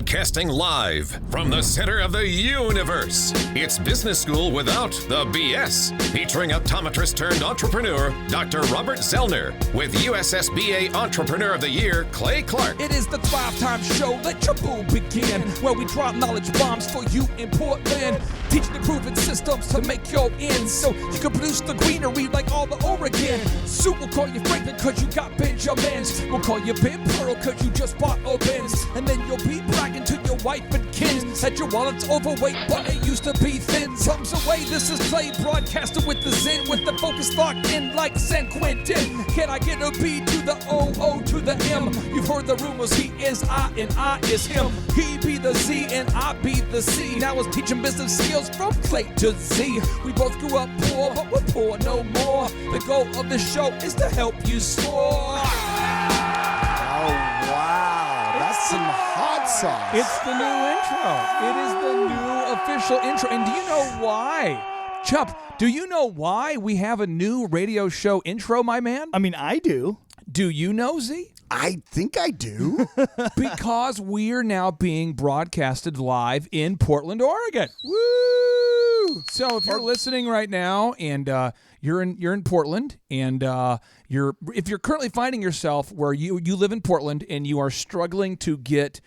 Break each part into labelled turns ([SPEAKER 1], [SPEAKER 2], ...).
[SPEAKER 1] Broadcasting live from the center of the universe. It's Business School Without the BS. Featuring optometrist turned entrepreneur, Dr. Robert Zellner, with USSBA Entrepreneur of the Year, Clay Clark.
[SPEAKER 2] It is the Thrivetime show. Let your boo begin. Where we drop knowledge bombs for you in Portland. Teaching the proven systems to make your ends. So you can produce the greenery like all the Oregon. Sue will call you Franklin cause you got Benjamins. We'll call you Ben Pearl cause you just bought a Benz. And then you'll be bragging to your wife and kids that your wallet's overweight but it used to be thin. Thumbs away, this is Clay broadcaster with the Zen. With the focus locked in like San Quentin. Can I get a B to the O to the M? You've heard the rumors, he is I and I is him. He be the Z and I be the C. Now it's teaching business skills from Clay to Z. We both grew up poor, but we're poor no more. The goal of the show is to help you soar.
[SPEAKER 3] Oh, wow. That's some hot sauce.
[SPEAKER 2] It's the new intro. It is the new official intro. And do you know why? Chup, do you know why we have a new radio show intro, my man?
[SPEAKER 4] I mean, I do.
[SPEAKER 2] Do you know, Z?
[SPEAKER 3] I think I do.
[SPEAKER 2] Because we are now being broadcasted live in Portland, Oregon.
[SPEAKER 3] Woo!
[SPEAKER 2] So if you're listening right now and you're in Portland and if you're currently finding yourself where you live in Portland and you are struggling to get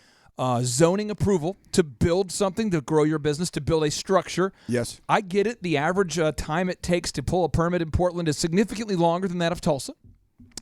[SPEAKER 2] zoning approval to build something, to grow your business, to build a structure.
[SPEAKER 3] Yes.
[SPEAKER 2] I get it. The average time it takes to pull a permit in Portland is significantly longer than that of Tulsa.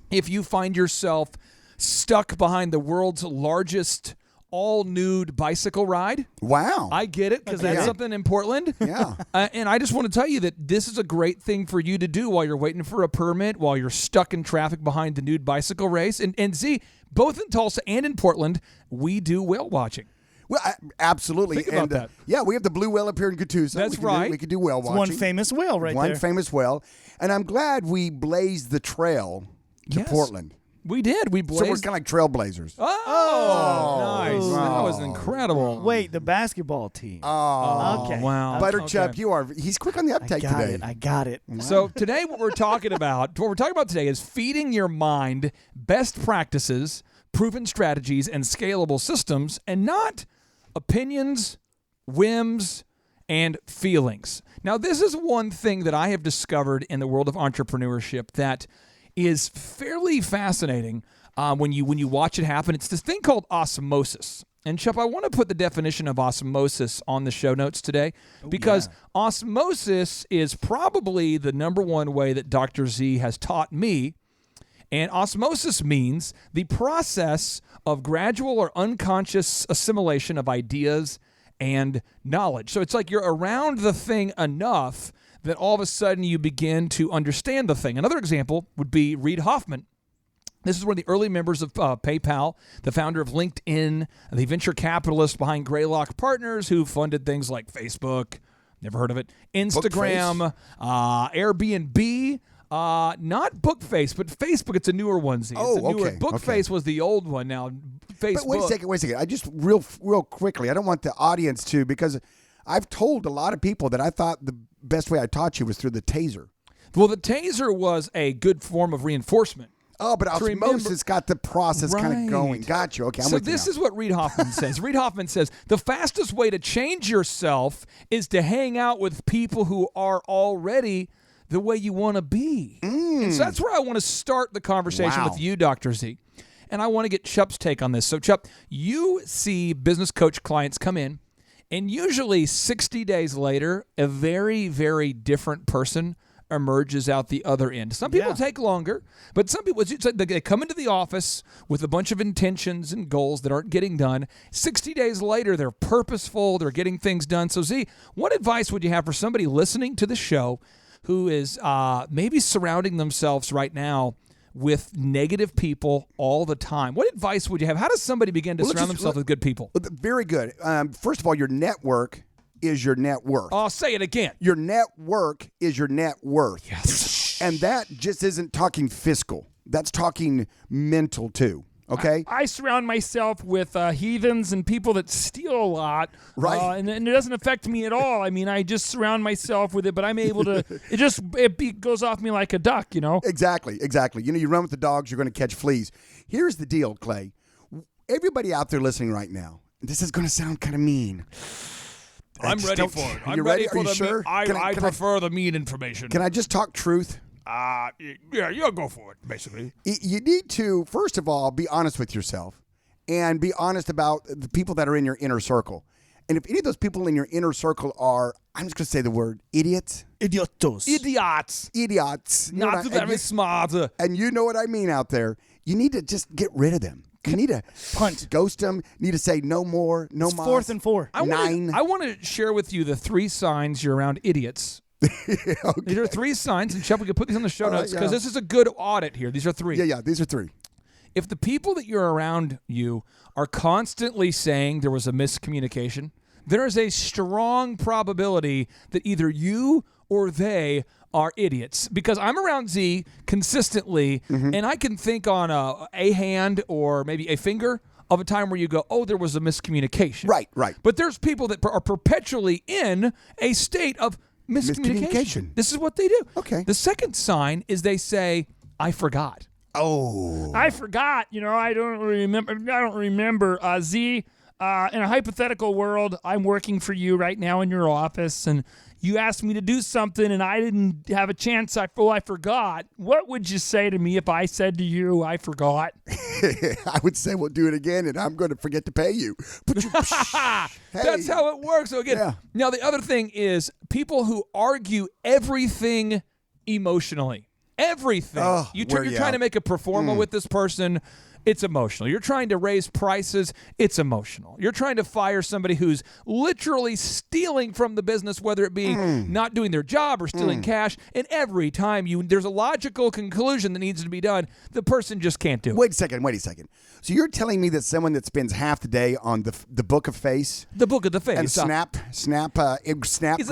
[SPEAKER 2] If you find yourself stuck behind the world's largest all-nude bicycle ride.
[SPEAKER 3] Wow.
[SPEAKER 2] I get it, because that's something in Portland.
[SPEAKER 3] Yeah.
[SPEAKER 2] And I just want to tell you that this is a great thing for you to do while you're waiting for a permit, while you're stuck in traffic behind the nude bicycle race. And Z, both in Tulsa and in Portland, we do whale watching.
[SPEAKER 3] Well, absolutely.
[SPEAKER 2] Think about that.
[SPEAKER 3] Yeah, we have the blue whale up here in Catoosa.
[SPEAKER 2] That's right.
[SPEAKER 3] We can do whale watching.
[SPEAKER 4] One famous whale right there.
[SPEAKER 3] One famous whale. And I'm glad we blazed the trail to Portland.
[SPEAKER 2] We did. We blazed.
[SPEAKER 3] So we're kind of like trailblazers.
[SPEAKER 2] Oh, nice. That was incredible.
[SPEAKER 4] Wait, the basketball team.
[SPEAKER 3] Oh,
[SPEAKER 4] okay.
[SPEAKER 2] Wow.
[SPEAKER 3] Butterchup, he's quick on the uptake today.
[SPEAKER 4] I got it.
[SPEAKER 2] So today what we're talking about today is feeding your mind best practices, proven strategies, and scalable systems, and not opinions, whims, and feelings. Now, this is one thing that I have discovered in the world of entrepreneurship that is fairly fascinating when you watch it happen. It's this thing called osmosis. And Chup, I want to put the definition of osmosis on the show notes today because osmosis is probably the number one way that Dr. Z has taught me. And osmosis means the process of gradual or unconscious assimilation of ideas and knowledge. So it's like you're around the thing enough that all of a sudden you begin to understand the thing. Another example would be Reid Hoffman. This is one of the early members of PayPal, the founder of LinkedIn, the venture capitalist behind Greylock Partners, who funded things like Facebook, never heard of it, Instagram, Airbnb, not Bookface, but Facebook. It's a newer one. Z. Bookface was the old one. Now Facebook.
[SPEAKER 3] But wait a second. I just real quickly. I don't want the audience to, because I've told a lot of people that I thought the best way I taught you was through the taser.
[SPEAKER 2] Well, the taser was a good form of reinforcement.
[SPEAKER 3] Oh, but osmosis got the process kind of going. Got you. Okay, I'm
[SPEAKER 2] so
[SPEAKER 3] with you
[SPEAKER 2] this
[SPEAKER 3] now.
[SPEAKER 2] is what Reid Hoffman says. Reid Hoffman says, the fastest way to change yourself is to hang out with people who are already the way you want to be. And so that's where I want to start the conversation with you, Dr. Z. And I want to get Chup's take on this. So, Chup, you see business coach clients come in, and usually 60 days later, a very, very different person emerges out the other end. Some people take longer, but some people, it's like they come into the office with a bunch of intentions and goals that aren't getting done. 60 days later, they're purposeful, they're getting things done. So, Z, what advice would you have for somebody listening to the show who is maybe surrounding themselves right now with negative people all the time? What advice would you have? How does somebody begin to surround themselves with good people?
[SPEAKER 3] Very good. First of all, your network is your net worth.
[SPEAKER 2] I'll say it again.
[SPEAKER 3] Your network is your net worth.
[SPEAKER 2] Yes.
[SPEAKER 3] And that just isn't talking fiscal. That's talking mental too. Okay?
[SPEAKER 5] I surround myself with heathens and people that steal a lot.
[SPEAKER 3] Right.
[SPEAKER 5] And it doesn't affect me at all. I mean, I just surround myself with it, but I'm able to, it goes off me like a duck, you know?
[SPEAKER 3] Exactly. You know, you run with the dogs, you're going to catch fleas. Here's the deal, Clay. Everybody out there listening right now, This is going to sound kind of mean.
[SPEAKER 2] I'm
[SPEAKER 3] Just
[SPEAKER 2] ready
[SPEAKER 3] don't-
[SPEAKER 2] for it.
[SPEAKER 3] You
[SPEAKER 2] I'm
[SPEAKER 3] ready?
[SPEAKER 2] for
[SPEAKER 3] Are you
[SPEAKER 2] the
[SPEAKER 3] sure?
[SPEAKER 2] mean. I
[SPEAKER 3] Can I-
[SPEAKER 2] prefer the mean information.
[SPEAKER 3] Can I just talk truth?
[SPEAKER 2] Yeah, you'll go for it, basically.
[SPEAKER 3] You need to, first of all, be honest with yourself and be honest about the people that are in your inner circle. And if any of those people in your inner circle are, I'm just going to say the word, idiots.
[SPEAKER 4] Idiotos.
[SPEAKER 2] Idiots.
[SPEAKER 3] Idiots. You know
[SPEAKER 2] Not
[SPEAKER 3] what I-
[SPEAKER 2] very
[SPEAKER 3] and you-
[SPEAKER 2] smart.
[SPEAKER 3] And you know what I mean out there. You need to just get rid of them. You need to
[SPEAKER 4] Punt.
[SPEAKER 3] ghost them. Need to say no more, no
[SPEAKER 4] It's
[SPEAKER 3] more.
[SPEAKER 4] 4th and 4.
[SPEAKER 2] I wanna-
[SPEAKER 3] 9.
[SPEAKER 2] I want to share with you the 3 signs you're around idiots. These are 3 signs, and Chuck, we can put these on the show notes because
[SPEAKER 3] yeah.
[SPEAKER 2] this is a good audit here. These are 3.
[SPEAKER 3] Yeah, these are 3.
[SPEAKER 2] If the people that you're around you are constantly saying there was a miscommunication, there is a strong probability that either you or they are idiots. Because I'm around Z consistently, and I can think on a hand or maybe a finger of a time where you go, oh, there was a miscommunication.
[SPEAKER 3] Right.
[SPEAKER 2] But there's people that are perpetually in a state of miscommunication. This is what they do.
[SPEAKER 3] Okay.
[SPEAKER 2] The second sign is they say, I forgot.
[SPEAKER 3] Oh.
[SPEAKER 5] I forgot. I don't remember. Z, in a hypothetical world, I'm working for you right now in your office, and you asked me to do something, and I didn't have a chance. I forgot. What would you say to me if I said to you, I forgot?
[SPEAKER 3] I would say we'll do it again, and I'm going to forget to pay you. But you,
[SPEAKER 2] That's how it works. So again,
[SPEAKER 3] Yeah.
[SPEAKER 2] now the other thing is people who argue everything emotionally. Everything.
[SPEAKER 3] Oh,
[SPEAKER 2] You're
[SPEAKER 3] where
[SPEAKER 2] trying to make a performa with this person. It's emotional. You're trying to raise prices. It's emotional. You're trying to fire somebody who's literally stealing from the business, whether it be not doing their job or stealing cash. And every time there's a logical conclusion that needs to be done, the person just can't do it.
[SPEAKER 3] Wait a second. So you're telling me that someone that spends half the day on the book of face
[SPEAKER 2] The book of the face.
[SPEAKER 3] and snap
[SPEAKER 2] It's a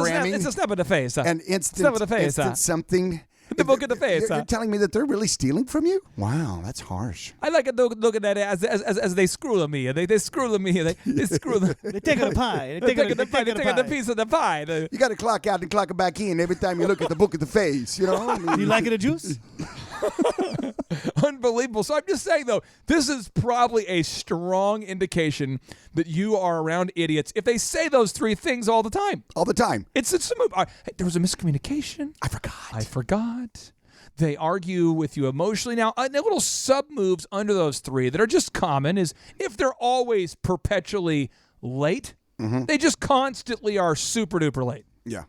[SPEAKER 3] gramming
[SPEAKER 2] it's a snap of the face.
[SPEAKER 3] and
[SPEAKER 2] Snap of the face.
[SPEAKER 3] instant something.
[SPEAKER 2] The book of the face.
[SPEAKER 3] You're telling me that they're really stealing from you? Wow, that's harsh.
[SPEAKER 2] I like to look at that as they screw me. They screw me. They screw them.
[SPEAKER 4] They take a pie.
[SPEAKER 2] They take the piece of the pie.
[SPEAKER 3] You got to clock out and clock it back in every time you look at the book of the face. You know. I mean,
[SPEAKER 4] You like it a juice?
[SPEAKER 2] Unbelievable. So I'm just saying, though, this is probably a strong indication that you are around idiots if they say those 3 things all the time.
[SPEAKER 3] all the time.
[SPEAKER 2] It's a move. Hey, there was a miscommunication. I forgot. They argue with you emotionally. Now, the little sub moves under those 3 that are just common is if they're always perpetually late, they just constantly are super duper late.
[SPEAKER 3] Yeah.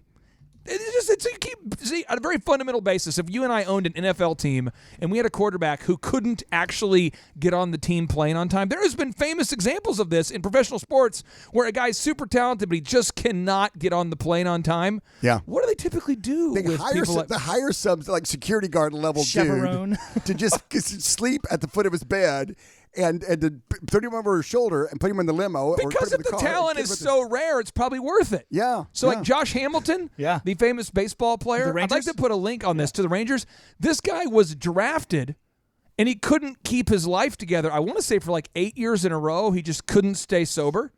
[SPEAKER 2] See, on a very fundamental basis, if you and I owned an NFL team and we had a quarterback who couldn't actually get on the team plane on time, there has been famous examples of this in professional sports where a guy's super talented but he just cannot get on the plane on time.
[SPEAKER 3] Yeah.
[SPEAKER 2] What do they typically do
[SPEAKER 3] They
[SPEAKER 2] with people like
[SPEAKER 3] hire some like security guard level
[SPEAKER 4] Chaperone.
[SPEAKER 3] dude to just sleep at the foot of his bed and to put him over his shoulder and put him in the limo. or
[SPEAKER 2] because
[SPEAKER 3] put him in
[SPEAKER 2] if the
[SPEAKER 3] car,
[SPEAKER 2] talent
[SPEAKER 3] get him
[SPEAKER 2] is
[SPEAKER 3] at the-
[SPEAKER 2] so rare, it's probably worth it.
[SPEAKER 3] Yeah.
[SPEAKER 2] So
[SPEAKER 3] yeah.
[SPEAKER 2] like Josh Hamilton,
[SPEAKER 4] Yeah.
[SPEAKER 2] the famous baseball player,
[SPEAKER 4] The
[SPEAKER 2] I'd like
[SPEAKER 4] Rangers?
[SPEAKER 2] to put a link on this to the Rangers. This guy was drafted and he couldn't keep his life together. I want to say for like 8 years in a row, he just couldn't stay sober.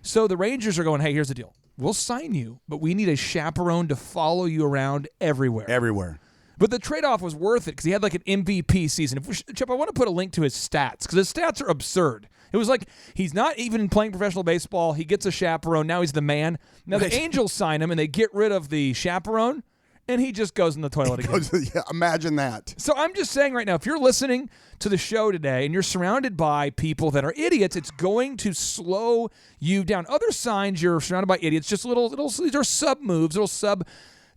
[SPEAKER 2] So the Rangers are going, hey, here's the deal. We'll sign you, but we need a chaperone to follow you around everywhere.
[SPEAKER 3] everywhere.
[SPEAKER 2] But the trade-off was worth it because he had like an MVP season. Chip, I want to put a link to his stats because his stats are absurd. It was like he's not even playing professional baseball. He gets a chaperone. Now he's the man. Now the Angels sign him and they get rid of the chaperone and he just goes in the toilet again.
[SPEAKER 3] Yeah, imagine that.
[SPEAKER 2] So I'm just saying right now, if you're listening to the show today and you're surrounded by people that are idiots, it's going to slow you down. Other signs you're surrounded by idiots, just little these are sub moves, little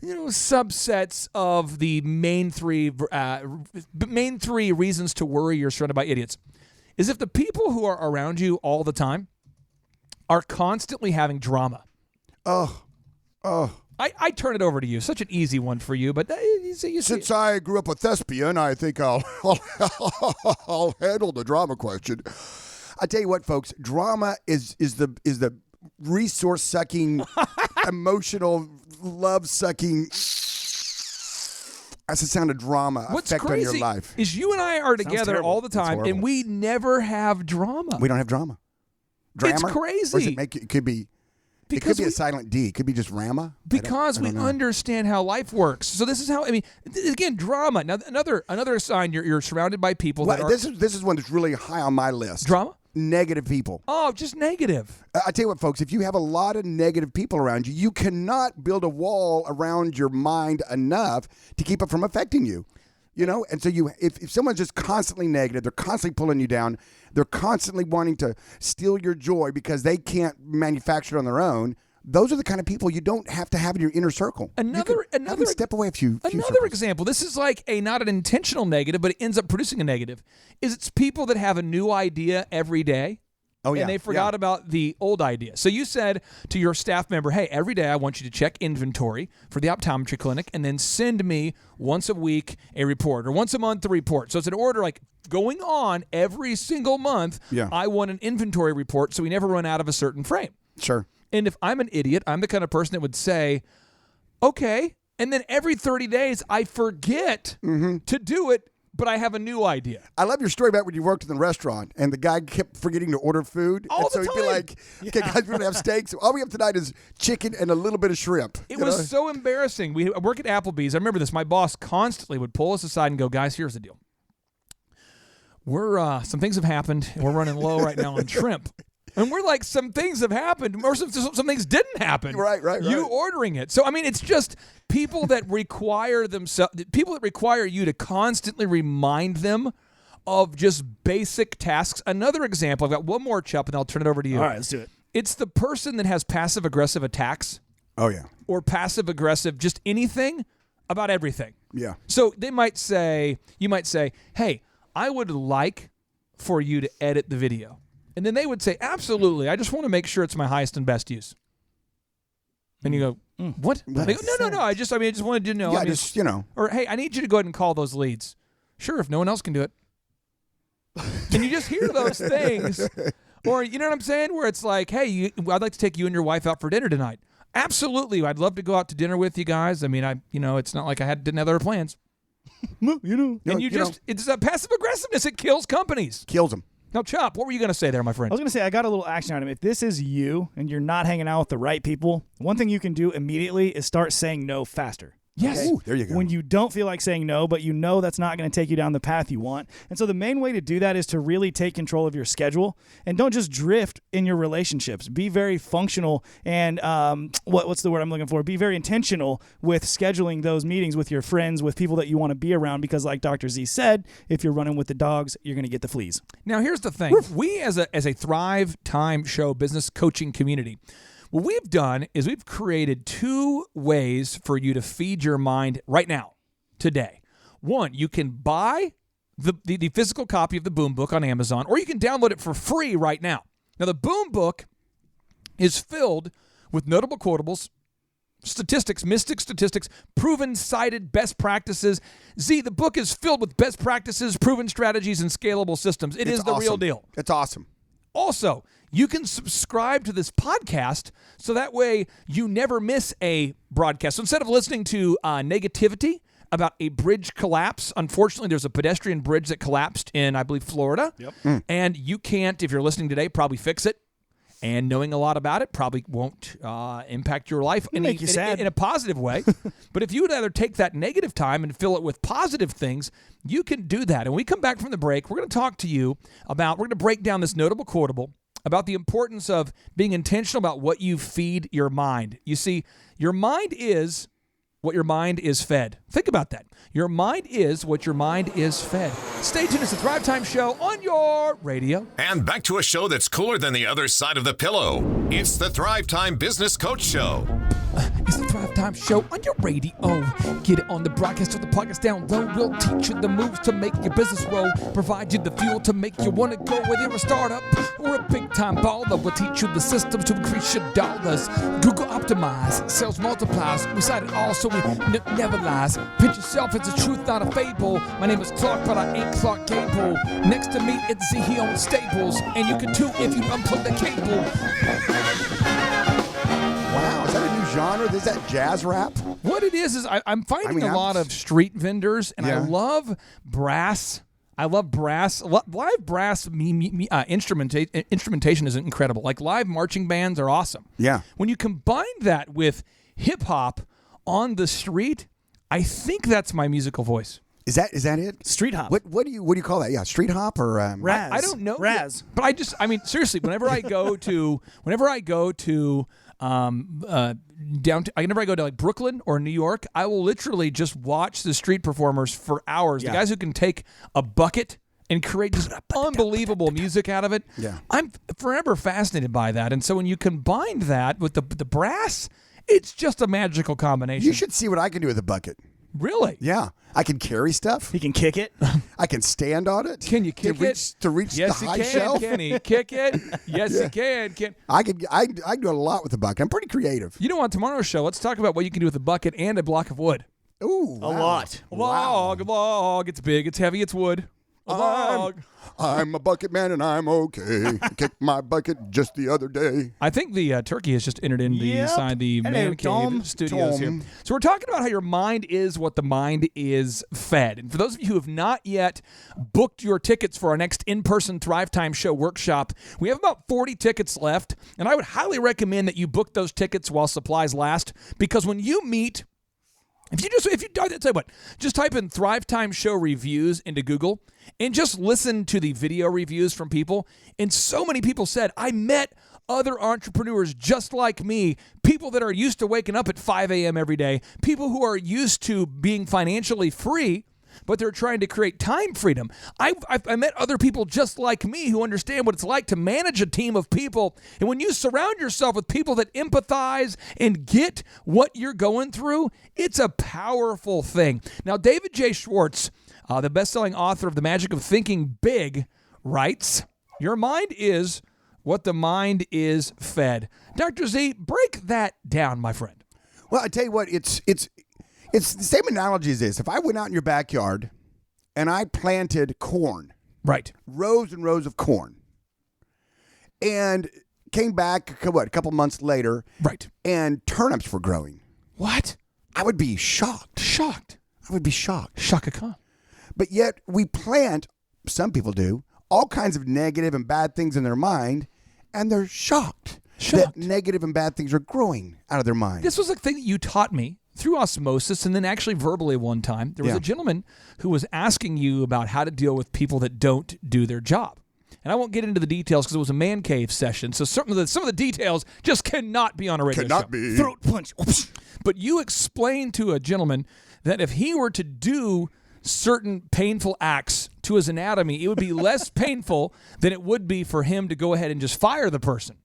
[SPEAKER 2] subsets of the main three reasons to worry you're surrounded by idiots. Is if the people who are around you all the time are constantly having drama.
[SPEAKER 3] Oh.
[SPEAKER 2] I turn it over to you. Such an easy one for you, but you see.
[SPEAKER 3] Since I grew up a thespian, I think I'll handle the drama question. I tell you what, folks, drama is the resource sucking, emotional, love sucking. That's the sound of drama
[SPEAKER 2] What's
[SPEAKER 3] effect
[SPEAKER 2] crazy
[SPEAKER 3] on your life.
[SPEAKER 2] is you and I are together
[SPEAKER 4] terrible.
[SPEAKER 2] all the
[SPEAKER 3] That's
[SPEAKER 2] time, and
[SPEAKER 3] horrible.
[SPEAKER 2] we never have drama.
[SPEAKER 3] We don't have drama. Drama?
[SPEAKER 2] It's
[SPEAKER 3] Or
[SPEAKER 2] crazy.
[SPEAKER 3] does it could be. It
[SPEAKER 2] Because
[SPEAKER 3] could be
[SPEAKER 2] we-
[SPEAKER 3] a silent D. It could be just Rama.
[SPEAKER 2] Because
[SPEAKER 3] I
[SPEAKER 2] we
[SPEAKER 3] don't know.
[SPEAKER 2] understand how life works. So this is how again, drama. Now another sign you're surrounded by people
[SPEAKER 3] Well,
[SPEAKER 2] that are
[SPEAKER 3] this is one that's really high on my list.
[SPEAKER 2] drama.
[SPEAKER 3] negative people.
[SPEAKER 2] Oh, just negative.
[SPEAKER 3] I tell you what, folks, if you have a lot of negative people around you, you cannot build a wall around your mind enough to keep it from affecting you. You know, and so if someone's just constantly negative, they're constantly pulling you down, they're constantly wanting to steal your joy because they can't manufacture it on their own. Those are the kind of people you don't have to have in your inner circle.
[SPEAKER 2] Another
[SPEAKER 3] step away a few
[SPEAKER 2] Another
[SPEAKER 3] circles.
[SPEAKER 2] example. This is like not an intentional negative, but it ends up producing a negative. Is it's people that have a new idea every day.
[SPEAKER 3] Oh, yeah.
[SPEAKER 2] And they forgot about the old idea. So you said to your staff member, hey, every day I want you to check inventory for the optometry clinic and then send me once a week a report or once a month a report. So it's an order like going on every single month.
[SPEAKER 3] Yeah.
[SPEAKER 2] I want an inventory report so we never run out of a certain frame.
[SPEAKER 3] Sure.
[SPEAKER 2] And if I'm an idiot, I'm the kind of person that would say, okay, and then every 30 days I forget to do it, but I have a new idea.
[SPEAKER 3] I love your story about when you worked in the restaurant and the guy kept forgetting to order food.
[SPEAKER 2] All
[SPEAKER 3] and so
[SPEAKER 2] the
[SPEAKER 3] he'd be
[SPEAKER 2] time.
[SPEAKER 3] like, okay, guys, we're going to have steaks. All we have tonight is chicken and a little bit of shrimp.
[SPEAKER 2] It
[SPEAKER 3] You
[SPEAKER 2] was
[SPEAKER 3] know?
[SPEAKER 2] so embarrassing. We work at Applebee's. I remember this. My boss constantly would pull us aside and go, guys, here's the deal. We're some things have happened, and we're running low right now on shrimp. And we're like, some things have happened, or some things didn't happen.
[SPEAKER 3] Right.
[SPEAKER 2] You ordering it. So, I mean, it's just people that require you to constantly remind them of just basic tasks. Another example, I've got one more, Chup, and I'll turn it over to you.
[SPEAKER 4] All right, let's do it.
[SPEAKER 2] It's the person that has passive-aggressive attacks
[SPEAKER 3] Oh, yeah.
[SPEAKER 2] or passive-aggressive, just anything about everything.
[SPEAKER 3] Yeah.
[SPEAKER 2] So you might say, hey, I would like for you to edit the video. And then they would say, absolutely, I just want to make sure it's my highest and best use. And you go, what? They go, no, I just wanted you to know.
[SPEAKER 3] Yeah,
[SPEAKER 2] I mean,
[SPEAKER 3] just, you know.
[SPEAKER 2] or, hey, I need you to go ahead and call those leads. Sure, if no one else can do it. And you just hear those things. Or, you know what I'm saying? Where it's like, hey, I'd like to take you and your wife out for dinner tonight. Absolutely. I'd love to go out to dinner with you guys. I mean, it's not like I didn't have other plans. It's that passive aggressiveness. It kills companies.
[SPEAKER 3] Kills them.
[SPEAKER 2] Now, Chop, what were you going to say there, my friend?
[SPEAKER 4] I was going to say, I got a little action item. If this is you and you're not hanging out with the right people, one thing you can do immediately is start saying no faster.
[SPEAKER 2] Yes.
[SPEAKER 3] Ooh, there you go.
[SPEAKER 4] When you don't feel like saying no, but you know that's not going to take you down the path you want. And so the main way to do that is to really take control of your schedule and don't just drift in your relationships. Be very functional and what's the word I'm looking for? Be very intentional with scheduling those meetings with your friends, with people that you want to be around, because like Dr. Z said, if you're running with the dogs, you're going to get the fleas.
[SPEAKER 2] Now, here's the thing. We, as a Thrivetime show business coaching community, what we've done is we've created 2 ways for you to feed your mind right now, today. One, you can buy the physical copy of the Boom Book on Amazon, or you can download it for free right now. Now, the Boom Book is filled with notable quotables, statistics, mystic statistics, proven, cited best practices. Z, the book is filled with best practices, proven strategies, and scalable systems. It's the real deal.
[SPEAKER 3] It's awesome.
[SPEAKER 2] Also, you can subscribe to this podcast so that way you never miss a broadcast. So instead of listening to negativity about a bridge collapse, unfortunately, there's a pedestrian bridge that collapsed in, I believe, Florida. Yep. And you can't, if you're listening today, probably fix it. And knowing a lot about it probably won't impact your life in a positive way. But if you would rather take that negative time and fill it with positive things, you can do that. And when we come back from the break, we're going to talk to you about, we're going to break down this notable quotable about the importance of being intentional about what you feed your mind. You see, your mind is what your mind is fed. Think about that. Your mind is what your mind is fed. Stay tuned. It's the Thrivetime Show on your radio.
[SPEAKER 1] And back to a show that's cooler than the other side of the pillow. It's the Thrivetime Business Coach Show.
[SPEAKER 2] It's the Thrivetime Show on your radio. Get it on the broadcast or the podcast down low. We'll teach you the moves to make your business roll. Provide you the fuel to make you want to go. Whether you're a startup or a big-time baller, we'll teach you the systems to increase your dollars. Google Optimize, sales multiplies. We cite it all so we never lies. Pitch yourself as a truth, not a fable. My name is Clark, but I ain't Clark Gable. Next to me, it's Z, he owns Staples. And you can too if you unplug the cable.
[SPEAKER 3] Wow, is that a new genre? Is that jazz rap?
[SPEAKER 2] What it is I'm finding a lot of street vendors, and I love brass. I love brass. Live brass instrumentation is incredible. Like live marching bands are awesome.
[SPEAKER 3] Yeah.
[SPEAKER 2] When you combine that with hip hop on the street, I think that's my musical voice.
[SPEAKER 3] Is that it?
[SPEAKER 4] Street hop.
[SPEAKER 3] What do you call that? Yeah, street hop or
[SPEAKER 4] Raz.
[SPEAKER 2] I don't know.
[SPEAKER 4] Raz.
[SPEAKER 2] But I mean, seriously, whenever I go to whenever I go to like Brooklyn or New York, I will literally just watch the street performers for hours.
[SPEAKER 4] Yeah.
[SPEAKER 2] The guys who can take a bucket and create just unbelievable music out of it.
[SPEAKER 3] Yeah.
[SPEAKER 2] I'm forever fascinated by that. And so when you combine that with the brass, it's just a magical combination.
[SPEAKER 3] You should see what I can do with a bucket.
[SPEAKER 2] Really?
[SPEAKER 3] Yeah, I can carry stuff.
[SPEAKER 4] He can kick it.
[SPEAKER 3] I can stand on it.
[SPEAKER 2] Can you kick it?
[SPEAKER 3] To reach
[SPEAKER 2] Yes,
[SPEAKER 3] the
[SPEAKER 2] he
[SPEAKER 3] high
[SPEAKER 2] can.
[SPEAKER 3] shelf?
[SPEAKER 2] Can he kick it? Yes, he can.
[SPEAKER 3] I can do a lot with a bucket. I'm pretty creative.
[SPEAKER 2] You know, on tomorrow's show, let's talk about what you can do with a bucket and a block of wood.
[SPEAKER 3] Ooh,
[SPEAKER 4] A lot.
[SPEAKER 2] Log. It's big. It's heavy. It's wood. A log.
[SPEAKER 3] I'm a bucket man and I'm okay. I kicked my bucket just the other day.
[SPEAKER 2] I think the turkey has just entered inside the
[SPEAKER 4] Hello,
[SPEAKER 2] Man Cave
[SPEAKER 4] Tom.
[SPEAKER 2] studios here. So we're talking about how your mind is what the mind is fed. And for those of you who have not yet booked your tickets for our next in-person Thrivetime show workshop, we have about 40 tickets left. And I would highly recommend that you book those tickets while supplies last, because when you meet... just type in Thrivetime Show reviews into Google and just listen to the video reviews from people. And so many people said, I met other entrepreneurs just like me, people that are used to waking up at 5 a.m. every day, people who are used to being financially free, but they're trying to create time freedom. I met other people just like me who understand what it's like to manage a team of people. And when you surround yourself with people that empathize and get what you're going through, it's a powerful thing. Now, David J. Schwartz, the best-selling author of The Magic of Thinking Big, writes, your mind is what the mind is fed. Dr. Z, break that down, my friend.
[SPEAKER 3] Well, I tell you what, it's the same analogy as this. If I went out in your backyard and I planted corn,
[SPEAKER 2] Right.
[SPEAKER 3] rows and rows of corn, and came back, a couple months later,
[SPEAKER 2] Right.
[SPEAKER 3] and turnips were growing,
[SPEAKER 2] What?
[SPEAKER 3] I would be shocked.
[SPEAKER 2] Shocked.
[SPEAKER 3] I would be shocked.
[SPEAKER 2] Shaka Khan.
[SPEAKER 3] But yet we plant, some people do, all kinds of negative and bad things in their mind, and they're shocked that negative and bad things are growing out of their mind.
[SPEAKER 2] This was a thing that you taught me through osmosis and then actually verbally one time. There was a gentleman who was asking you about how to deal with people that don't do their job. And I won't get into the details because it was a man cave session. So some of the details just cannot be on a radio show.
[SPEAKER 3] Cannot be.
[SPEAKER 4] Throat punch.
[SPEAKER 2] But you explained to a gentleman that if he were to do certain painful acts to his anatomy, it would be less painful than it would be for him to go ahead and just fire the person.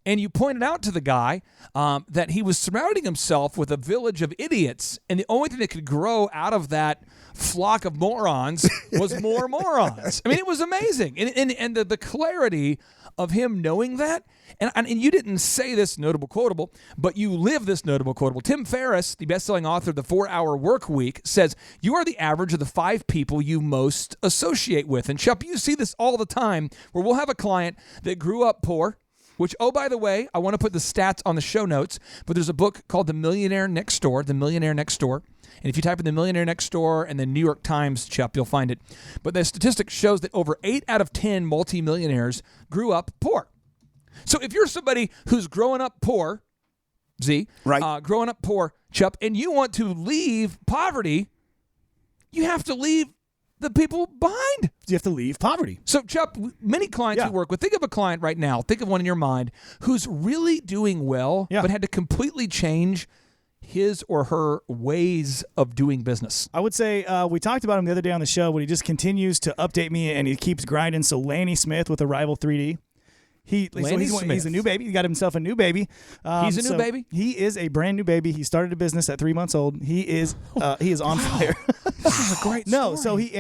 [SPEAKER 2] And you pointed out to the guy that he was surrounding himself with a village of idiots, and the only thing that could grow out of that flock of morons was more morons. I mean, it was amazing. And the clarity of him knowing that, and you didn't say this notable quotable, but you live this notable quotable. Tim Ferriss, the best-selling author of The 4-Hour Work Week, says, you are the average of the 5 people you most associate with. And Chup, you see this all the time where we'll have a client that grew up poor, which, oh, by the way, I want to put the stats on the show notes, but there's a book called The Millionaire Next Door, The Millionaire Next Door. And if you type in The Millionaire Next Door and the New York Times, Chup, you'll find it. But the statistic shows that over 8 out of 10 multimillionaires grew up poor. So if you're somebody who's growing up poor, Z,
[SPEAKER 3] right.
[SPEAKER 2] Growing up poor, Chup, and you want to leave poverty, you have to leave the people behind.
[SPEAKER 4] You have to leave poverty.
[SPEAKER 2] So, Chup, many clients we work with, think of a client right now, think of one in your mind who's really doing well, but had to completely change his or her ways of doing business.
[SPEAKER 4] I would say we talked about him the other day on the show, but he just continues to update me and he keeps grinding. So Lanny Smith with Arrival 3D. He's a new baby. He got himself a new baby.
[SPEAKER 2] He's a new baby?
[SPEAKER 4] He is a brand new baby. He started a business at 3 months old. He is on fire.
[SPEAKER 2] This is a great story.
[SPEAKER 4] No, so he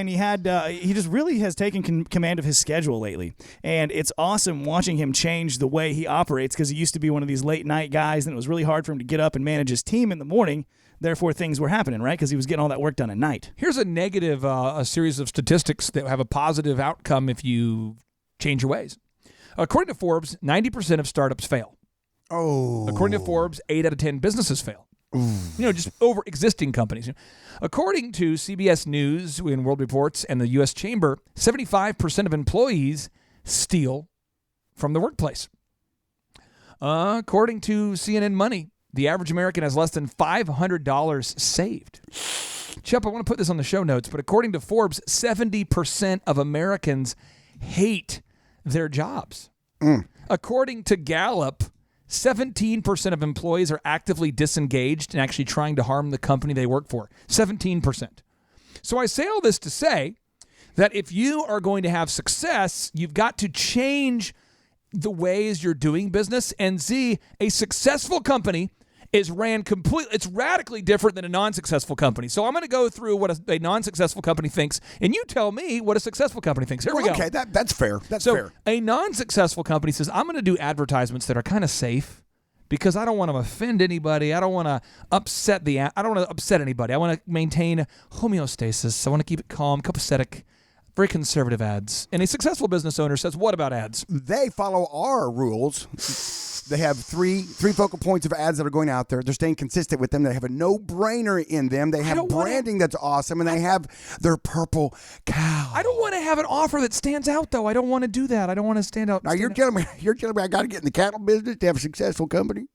[SPEAKER 4] just really has taken command of his schedule lately, and it's awesome watching him change the way he operates because he used to be one of these late night guys, and it was really hard for him to get up and manage his team in the morning. Therefore, things were happening, right? Because he was getting all that work done at night.
[SPEAKER 2] Here's a negative, a series of statistics that have a positive outcome if you change your ways. According to Forbes, 90% of startups fail.
[SPEAKER 3] Oh.
[SPEAKER 2] According to Forbes, 8 out of 10 businesses fail. Just over existing companies. According to CBS News and World Reports and the U.S. Chamber, 75% of employees steal from the workplace. According to CNN Money, the average American has less than $500 saved. Chup, I want to put this on the show notes, but according to Forbes, 70% of Americans hate their jobs. According to Gallup, 17% of employees are actively disengaged and actually trying to harm the company they work for. 17%. So I say all this to say that if you are going to have success, you've got to change the ways you're doing business. And Z, a successful company is ran completely, it's radically different than a non-successful company. So I'm going to go through what a non-successful company thinks, and you tell me what a successful company thinks. Here we go.
[SPEAKER 3] Okay, that's fair. That's
[SPEAKER 2] so
[SPEAKER 3] fair.
[SPEAKER 2] A non-successful company says, I'm going to do advertisements that are kind of safe because I don't want to offend anybody. I don't want to upset anybody. I want to maintain homeostasis. I want to keep it calm, copacetic, very conservative ads. And a successful business owner says, what about ads?
[SPEAKER 3] They follow our rules. They have three focal points of ads that are going out there. They're staying consistent with them. They have a no-brainer in them. They have branding that's awesome, and they have their purple cow.
[SPEAKER 2] I don't want to have an offer that stands out, though. I don't want to do that. I don't want to stand out.
[SPEAKER 3] Now you're telling me I got to get in the cattle business to have a successful company?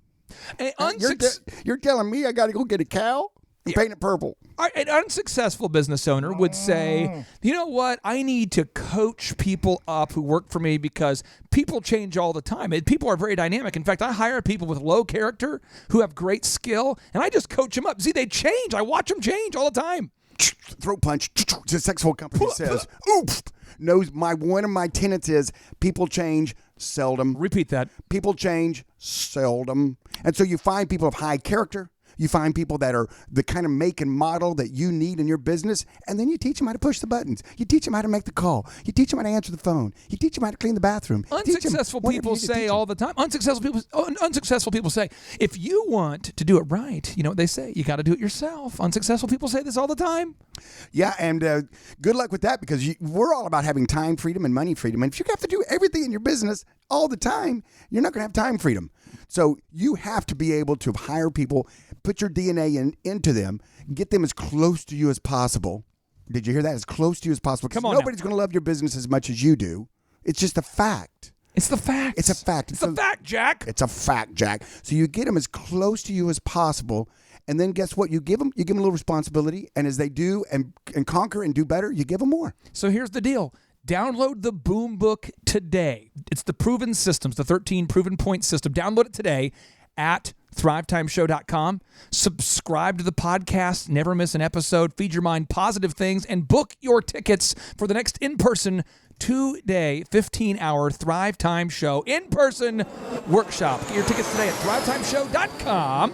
[SPEAKER 3] You're telling me I got to go get a cow and paint it purple?
[SPEAKER 2] An unsuccessful business owner would say, you know what? I need to coach people up who work for me because people change all the time. People are very dynamic. In fact, I hire people with low character who have great skill, and I just coach them up. See, they change. I watch them change all the time.
[SPEAKER 3] Throat punch. The successful company says, oops. One of my tenets is people change seldom.
[SPEAKER 2] Repeat that.
[SPEAKER 3] People change seldom. And so you find people of high character. You find people that are the kind of make and model that you need in your business, and then you teach them how to push the buttons. You teach them how to make the call. You teach them how to answer the phone. You teach them how to clean the bathroom.
[SPEAKER 2] Unsuccessful people say all the time. Unsuccessful people say, if you want to do it right, you know what they say? You got to do it yourself. Unsuccessful people say this all the time.
[SPEAKER 3] Yeah, and good luck with that because we're all about having time freedom and money freedom. And if you have to do everything in your business all the time, you're not going to have time freedom. So you have to be able to hire people, put your DNA into them, get them as close to you as possible. Did you hear that? As close to you as possible.
[SPEAKER 2] Come on.
[SPEAKER 3] Nobody's going to love your business as much as you do. It's just a fact.
[SPEAKER 2] It's the fact.
[SPEAKER 3] It's a fact.
[SPEAKER 2] It's a fact, Jack.
[SPEAKER 3] It's a fact, Jack. So you get them as close to you as possible, and then guess what? You give them a little responsibility, and as they do and conquer and do better, you give them more.
[SPEAKER 2] So here's the deal. Download the Boom Book today. It's the proven systems, the 13 proven point system. Download it today at thrivetimeshow.com. Subscribe to the podcast. Never miss an episode. Feed your mind positive things and book your tickets for the next in-person 2-day, 15-hour Thrive Time Show in-person workshop. Get your tickets today at thrivetimeshow.com.